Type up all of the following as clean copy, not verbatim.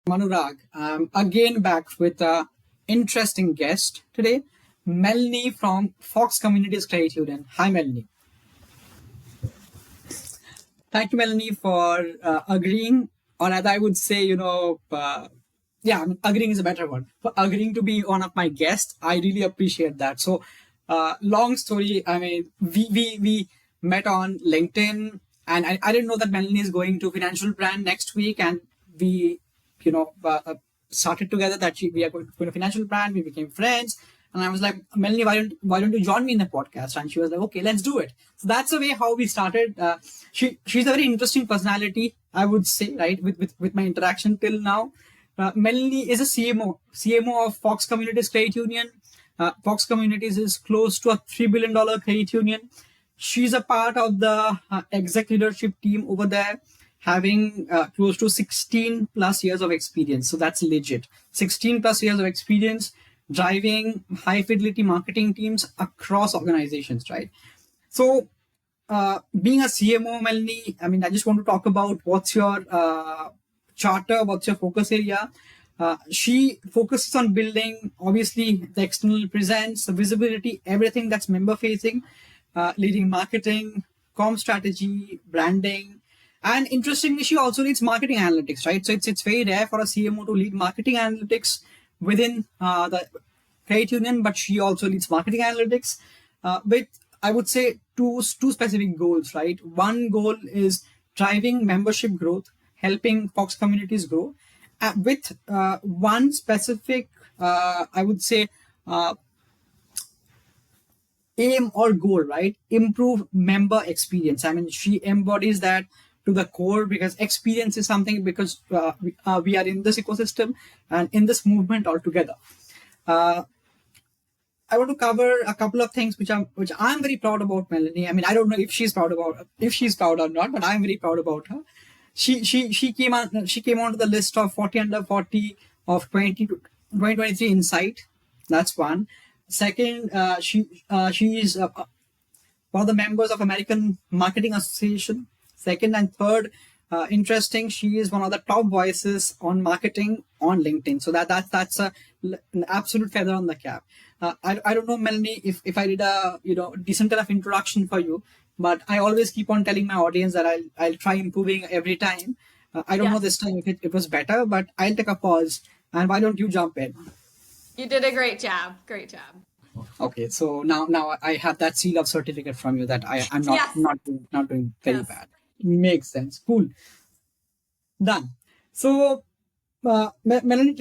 Manurag. Again back with a interesting guest today, Melanie from Fox Communities Credit Union. Hi, Melanie. Thank you, Melanie, for agreeing, or as I would say, yeah, I mean, agreeing is a better word. For agreeing to be one of my guests, I really appreciate that. So, long story. I mean, we met on LinkedIn, and I didn't know that Melanie is going to Financial Brand next week, and we, you know, started together that we are going to Financial Brand. We became friends, and I was like, Melanie, why don't you join me in the podcast? And she was like, okay, let's do it. So that's the way how we started. She's a very interesting personality, I would say, right? With my interaction till now. Melanie is a CMO of Fox Communities Credit Union. Fox Communities is close to a $3 billion credit union. She's a part of the exec leadership team over there, having close to 16 plus years of experience. So that's legit. 16 plus years of experience driving high fidelity marketing teams across organizations, right? So, being a CMO, Melanie, I mean, I just want to talk about what's your charter, what's your focus area. She focuses on building, obviously, the external presence, the visibility, everything that's member facing, leading marketing, com strategy, branding. And interestingly, she also leads marketing analytics, right? So it's very rare for a CMO to lead marketing analytics within the credit union, but she also leads marketing analytics with, I would say, two specific goals, right? One goal is driving membership growth, helping Fox communities grow, with one specific, I would say, uh, aim or goal, right? Improve member experience. I mean, she embodies that to the core because experience is something because we are in this ecosystem and in this movement altogether. Uh, I want to cover a couple of things which I'm very proud about Melanie. I mean, I don't know if she's proud or not, but I'm very proud about her. She came onto the list of 40 under 40 of 2023 Insight. That's one. Second, she is one of the members of American Marketing Association. Second and third, interesting. She is one of the top voices on marketing on LinkedIn. So that's an absolute feather on the cap. I don't know, Melanie, if I did a decent enough introduction for you, but I always keep on telling my audience that I'll try improving every time. I don't know Yes, this time if it was better, but I'll take a pause. And why don't you jump in? you did a great job. Great job. Okay, so now I have that seal of certificate from you that I'm not Yes, not doing very yes. bad. Makes sense. Cool. Done. So, Melanie,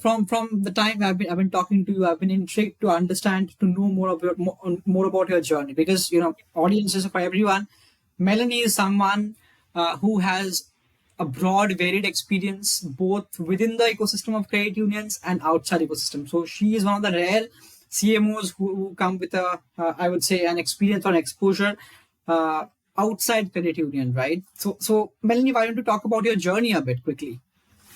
from the time I've been talking to you, I've been intrigued to understand to know more about your journey because audiences for everyone. Melanie is someone who has a broad, varied experience both within the ecosystem of credit unions and outside ecosystem. So she is one of the rare CMOs who come with I would say, an experience or exposure uh, outside credit union, right? So Melanie, why don't you talk about your journey a bit quickly?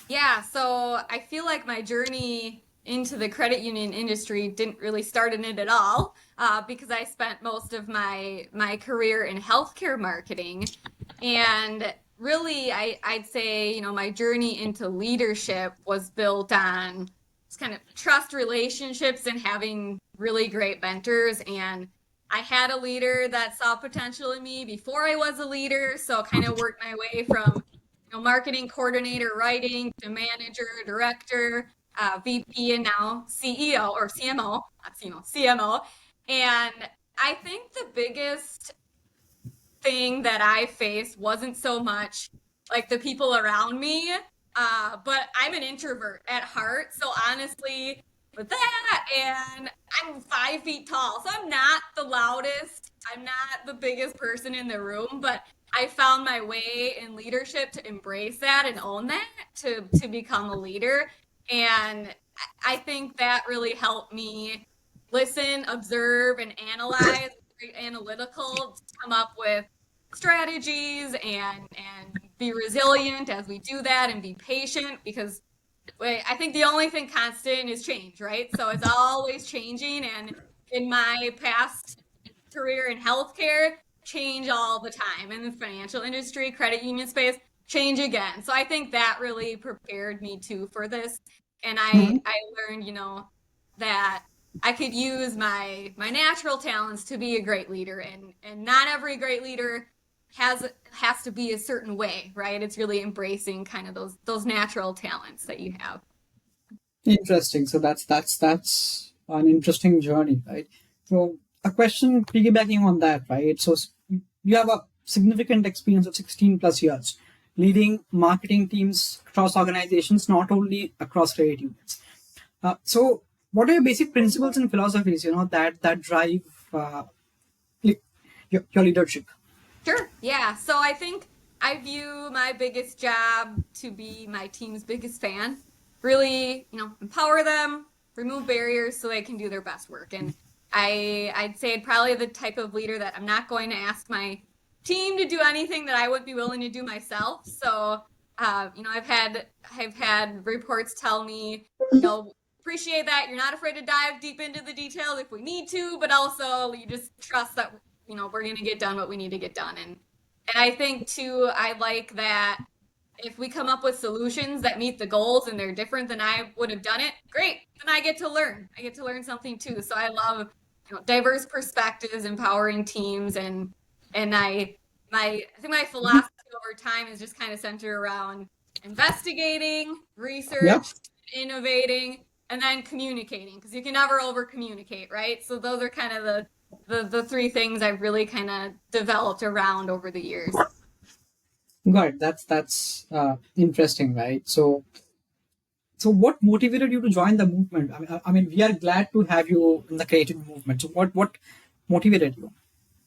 Yeah, so I feel like my journey into the credit union industry didn't really start in it at all, because I spent most of my career in healthcare marketing. And really, I'd say, my journey into leadership was built on just kind of trust relationships and having really great mentors. And I had a leader that saw potential in me before I was a leader, so kind of worked my way from marketing coordinator, writing to manager, director, VP, and now CEO or CMO, not CMO, CMO. And I think the biggest thing that I faced wasn't so much like the people around me, but I'm an introvert at heart. So honestly, with that, and I'm 5 feet tall, so I'm not the loudest. I'm not the biggest person in the room, but I found my way in leadership to embrace that and own that to become a leader. And I think that really helped me listen, observe, and analyze, very analytical, to come up with strategies and be resilient as we do that and be patient because I think the only thing constant is change, right? So it's always changing. And in my past career in healthcare, change all the time. In the financial industry, credit union space, change again. So I think that really prepared me too for this. And Mhm. I learned, that I could use my natural talents to be a great leader, and not every great leader has to be a certain way, right? It's really embracing kind of those natural talents that you have. Interesting. So that's an interesting journey, right? So a question piggybacking on that, right? So you have a significant experience of 16 plus years leading marketing teams across organizations, not only across credit unions. So what are your basic principles and philosophies, that drive uh, le- your leadership? Sure. Yeah. So I think I view my biggest job to be my team's biggest fan. Really, empower them, remove barriers so they can do their best work. And I'd say I'd probably the type of leader that I'm not going to ask my team to do anything that I wouldn't be willing to do myself. So, I've had reports tell me, appreciate that you're not afraid to dive deep into the details if we need to, but also you just trust that we're going to get done what we need to get done. And I think too, I like that if we come up with solutions that meet the goals and they're different than I would have done it, great. Then I get to learn. I get to learn something too. So I love, diverse perspectives, empowering teams, and I think my philosophy over time is just kind of centered around investigating, Yeah. research, innovating, and then communicating, because you can never over communicate, right? So those are kind of the three things I've really kind of developed around over the years. Got it. That's interesting, right? So what motivated you to join the movement? I mean, we are glad to have you in the creative movement. So what motivated you?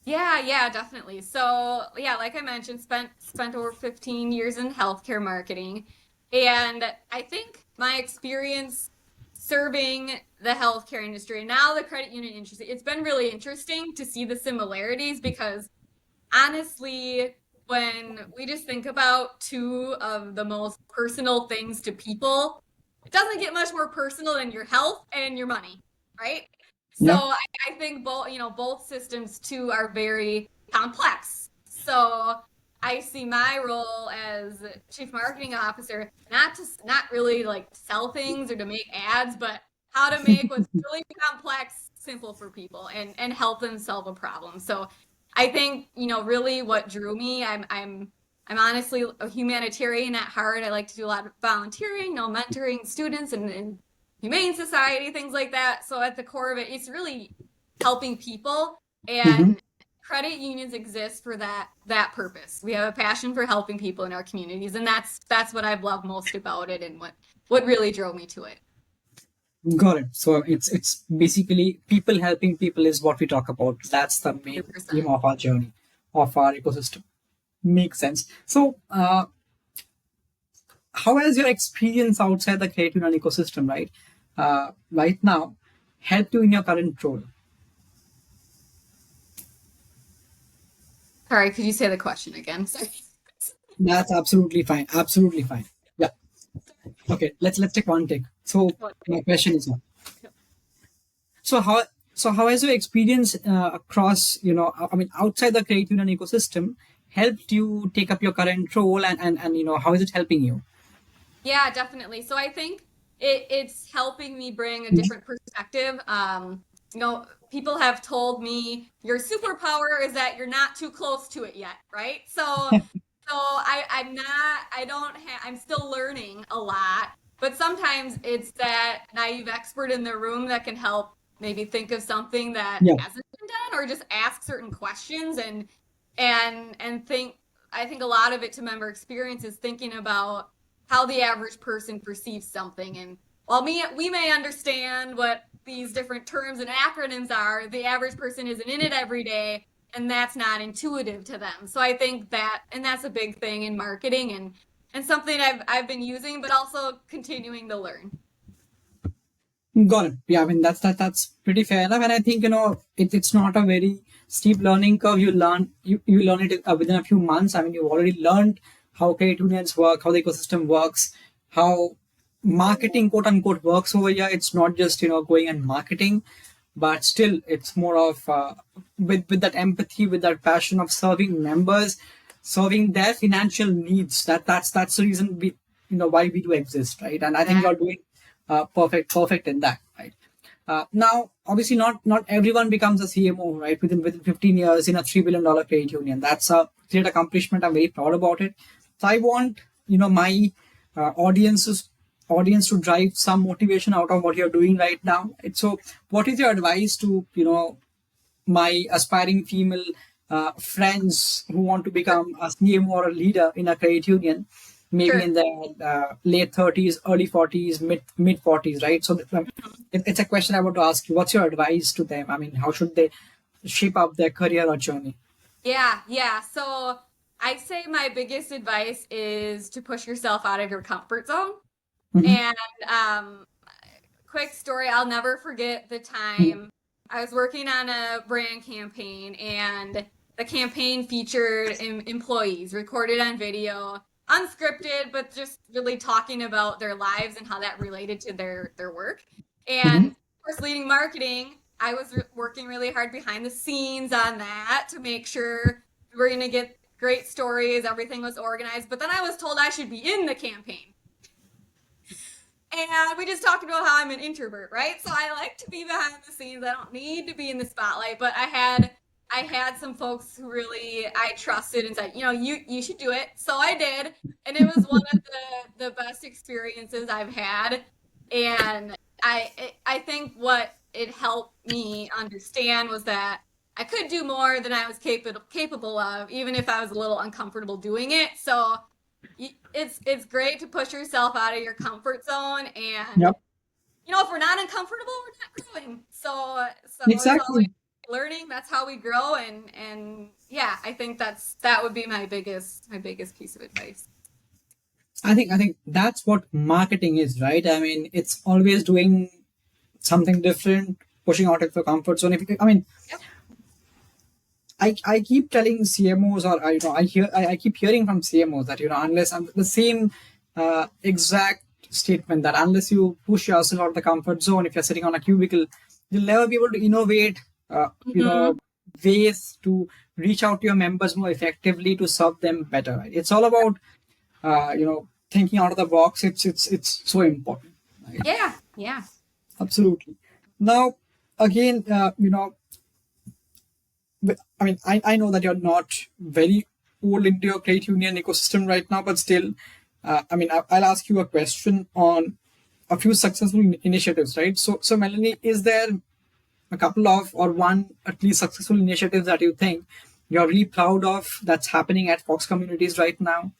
Yeah, yeah, definitely. So, yeah, like I mentioned, spent over 15 years in healthcare marketing. And I think my experience serving the healthcare industry and now the credit union industry, it's been really interesting to see the similarities because honestly, when we just think about two of the most personal things to people, it doesn't get much more personal than your health and your money, right? So Yeah. I think both systems too are very complex. So I see my role as chief marketing officer not really like sell things or to make ads, but how to make what's really complex simple for people and help them solve a problem. So I think, really what drew me, I'm honestly a humanitarian at heart. I like to do a lot of volunteering, mentoring students and humane society, things like that. So at the core of it, it's really helping people, Hmm. and credit unions exist for that purpose. We have a passion for helping people in our communities, and that's what I've loved most about it and what really drove me to it. Got it. So it's basically people helping people is what we talk about. That's the main aim 100%. of our journey, of our ecosystem. Makes sense. So how has your experience outside the creative and ecosystem, right now, helped you in your current role? Sorry, could you say the question again? Sorry. That's absolutely fine. Absolutely fine. Yeah. Okay. Let's take one take. So my question is now. So how has your experience across I mean outside the creative union ecosystem helped you take up your current role and how is it helping you? Yeah, definitely. So I think it's helping me bring a different perspective. People have told me your superpower is that you're not too close to it yet, right? I'm still learning a lot, but sometimes it's that naive expert in the room that can help maybe think of something that Yeah. hasn't been done or just ask certain questions and think I think a lot of it to member experience is thinking about how the average person perceives something. And while we may understand what these different terms and acronyms are, the average person isn't in it every day, and that's not intuitive to them. So I think and that's a big thing in marketing and something I've been using, but also continuing to learn. Got it. Yeah, I mean that's pretty fair enough, and I think it's not a very steep learning curve. You learn it within a few months. I mean, you've already learned how credit unions work, how the ecosystem works, how marketing quote unquote works over here. It's not just going and marketing, but still it's more of with that empathy, with that passion of serving members. serving their financial needs. That's the reason we, why we do exist, right? And I think Yeah. you're doing perfect in that, right? Now, obviously, not everyone becomes a CMO, right? Within 15 years in a $3 billion credit union. That's a great accomplishment. I'm very proud about it. So I want my audience to drive some motivation out of what you're doing right now. So, what is your advice to my aspiring female friends who want to become a CMO or a leader in a credit union, maybe Sure. in their late 30s, early 40s, mid 40s, right? So it's a question I want to ask you. What's your advice to them? I mean, how should they shape up their career or journey? Yeah, yeah. So I'd say my biggest advice is to push yourself out of your comfort zone. Hmm. And quick story, I'll never forget the time I was working on a brand campaign and the campaign featured employees recorded on video, unscripted, but just really talking about their lives and how that related to their work. And Hmm. of course, leading marketing, I was working really hard behind the scenes on that to make sure we were going to get great stories, everything was organized. But then I was told I should be in the campaign. And we just talked about how I'm an introvert, right? So I like to be behind the scenes. I don't need to be in the spotlight, but I had some folks who really I trusted and said, you should do it. So I did, and it was one of the best experiences I've had. And I think what it helped me understand was that I could do more than I was capable of, even if I was a little uncomfortable doing it. So it's great to push yourself out of your comfort zone, and Yep. if we're not uncomfortable, we're not growing. So it's always Exactly. learning. That's how we grow, and yeah, I think that would be my biggest piece of advice. I think that's what marketing is, right? I mean, it's always doing something different, pushing out of your comfort zone. I mean, Yep. I keep telling CMOs, or I keep hearing from CMOs that unless the same exact statement, that unless you push yourself out of the comfort zone, if you're sitting on a cubicle, you'll never be able to innovate Hmm. ways to reach out to your members more effectively, to serve them better, right? It's all about thinking out of the box. It's so important, right? Yeah, yeah. Absolutely. Now, again, I mean, I know that you're not very old into your credit union ecosystem right now, but still, I mean, I'll ask you a question on a few successful initiatives, right? So Melanie, is there a couple of, or one at least, successful initiatives that you think you're really proud of that's happening at Fox Communities right now?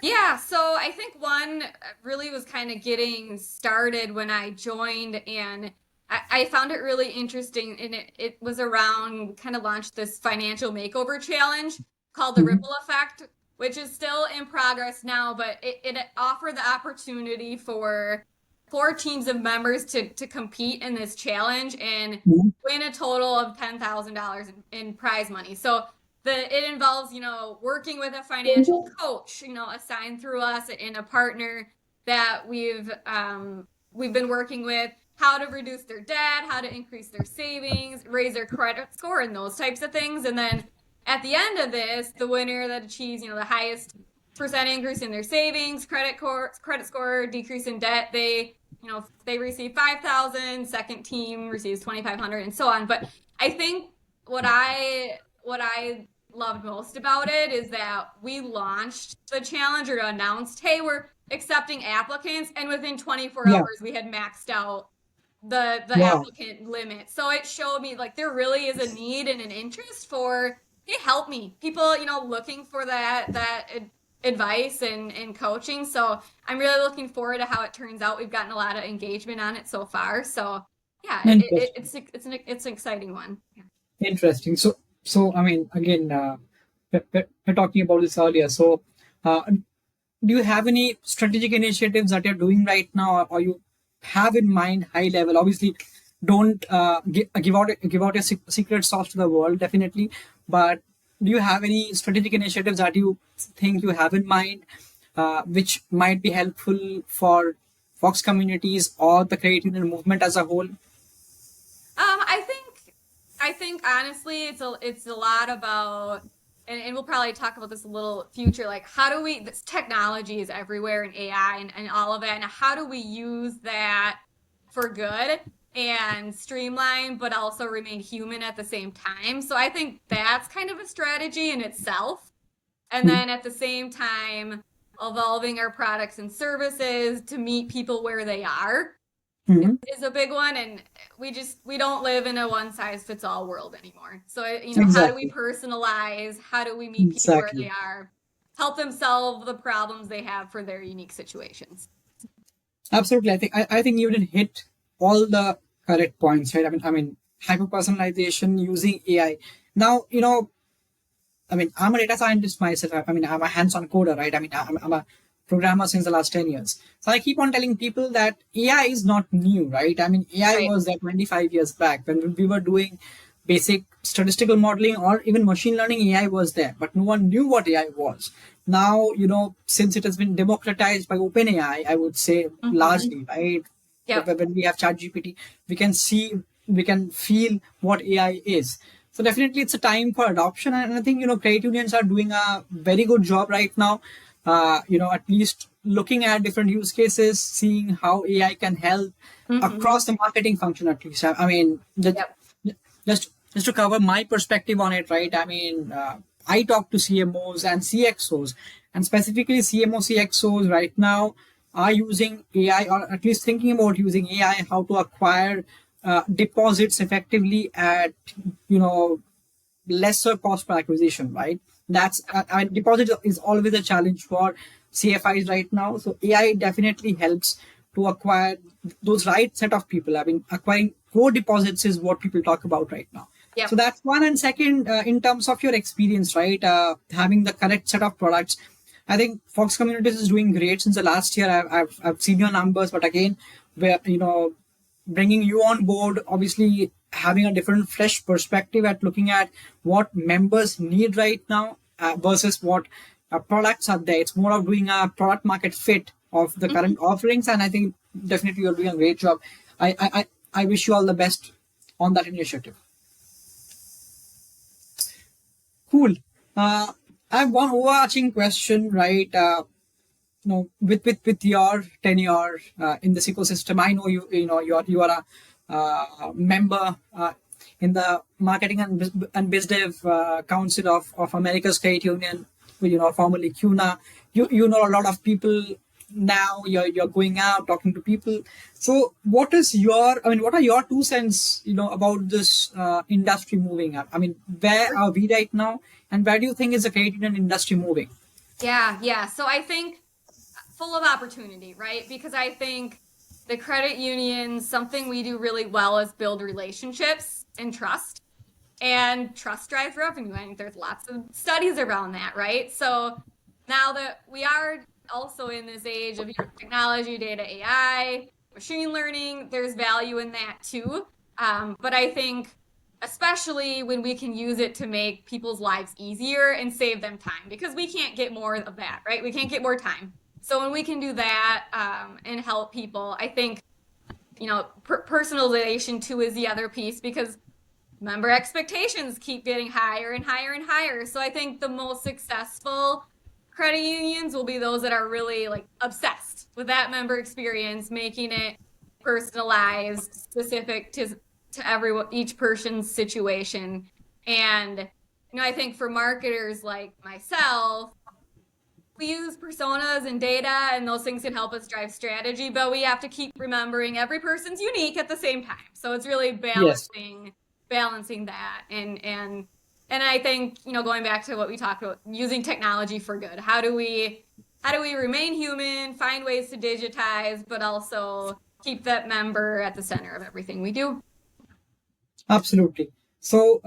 Yeah, so I think one really was kind of getting started when I joined, and I found it really interesting. And it was around, kind of launched this financial makeover challenge called the Mhm. Ripple Effect, which is still in progress now, but it offered the opportunity for four teams of members to compete in this challenge and Mhm. win a total of $10,000 in prize money. So it involves, working with a financial coach, assigned through us, and a partner that we've been working with, how to reduce their debt, how to increase their savings, raise their credit score, and those types of things. And then at the end of this, the winner that achieves, the highest percent increase in their savings, credit score, decrease in debt, they receive 5,000. Second team receives 2,500, and so on. But I think what I loved most about it is that we launched the challenge, or announced, hey, we're accepting applicants, and within 24 Yeah. hours we had maxed out the Wow. applicant limit. So it showed me, like, there really is a need and an interest for, hey, help me. People, looking for that advice and coaching. So I'm really looking forward to how it turns out. We've gotten a lot of engagement on it so far. So yeah, Interesting. it's an exciting one. Yeah. Interesting. So I mean, again, we're talking about this earlier. So, do you have any strategic initiatives that you're doing right now, or you have in mind high level? Obviously, don't give out your secret sauce to the world, definitely. But do you have any strategic initiatives that you think you have in mind, which might be helpful for Fox communities or the credit union movement as a whole? I think honestly, it's a lot about and we'll probably talk about this a little future, like how do we, this technology is everywhere and AI and all of that, and how do we use that for good and streamline, but also remain human at the same time? So I think that's kind of a strategy in itself. And then at the same time, evolving our products and services to meet people where they are Mm-hmm. is a big one. And we don't live in a one size fits all world anymore. So, how do we Exactly. personalize? How do we meet people where they Exactly. are? Help them solve the problems they have for their unique situations. Absolutely. I think you did hit all the correct points, right? I mean, hyper personalization using AI. Now, I'm a data scientist myself. I mean, I'm a hands-on coder, right? I'm a programmer since the last 10 years. So I keep on telling people that AI is not new, right? I mean, AI Right. was there 25 years back when we were doing basic statistical modeling or even machine learning. AI was there, but no one knew what AI was. Now, since it has been democratized by OpenAI, I would say Mm-hmm. largely, right? Yep. When we have ChatGPT, we can see, we can feel what AI is. So definitely, it's a time for adoption, and I think credit unions are doing a very good job right now. At least looking at different use cases, seeing how AI can help Mm-hmm. across the marketing function. At least, I mean, Yep. just to cover my perspective on it, right? I mean, I talk to CMOs and CXOs, and specifically CMO CXOs right now are using AI, or at least thinking about using AI, how to acquire deposits effectively at you know lesser cost per acquisition, right? That's I mean, deposit is always a challenge for CFIs right now. So AI definitely helps to acquire those right set of people. I mean, acquiring core deposits is what people talk about right now. So Yep. that's one. And second, in terms of your experience, right, having the correct set of products. I think Fox Communities is doing great since the last year. I've seen your numbers, but again, where bringing you on board, obviously having a different fresh perspective at looking at what members need right now versus what products are there. It's more of doing a product market fit of the current offerings, and I think definitely you're doing a great job. I wish you all the best on that initiative. Cool. I have one overarching question, right? With your tenure in this ecosystem, I know you are a member in the marketing and biz dev council of America's Credit Union, formerly CUNA. You know a lot of people now. You're going out talking to people. So what are your 2 cents about this industry moving up? I mean, where are we right now, and where do you think is the credit union industry moving? Yeah. Yeah. So I think full of opportunity, right? Because I think the credit union, something we do really well is build relationships and trust. And trust drives revenue. I think there's lots of studies around that, right? So now that we are also in this age of technology, data, AI, machine learning, there's value in that too. But I think especially when we can use it to make people's lives easier and save them time, because we can't get more of that, right? We can't get more time. So when we can do that and help people, I think personalization too is the other piece, because member expectations keep getting higher and higher and higher. So I think the most successful credit unions will be those that are really like obsessed with that member experience, making it personalized, specific to each person's situation. And I think for marketers like myself, we use personas and data, and those things can help us drive strategy, but we have to keep remembering every person's unique at the same time. So it's really Yes. balancing that. And I think, going back to what we talked about, using technology for good. How do we remain human, find ways to digitize, but also keep that member at the center of everything we do? Absolutely. So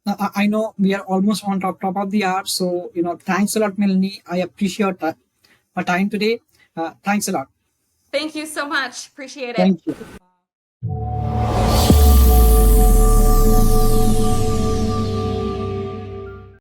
I know we are almost on top of the hour. So thanks a lot, Melanie. I appreciate our time today. Thanks a lot. Thank you so much. Appreciate it. Thank you.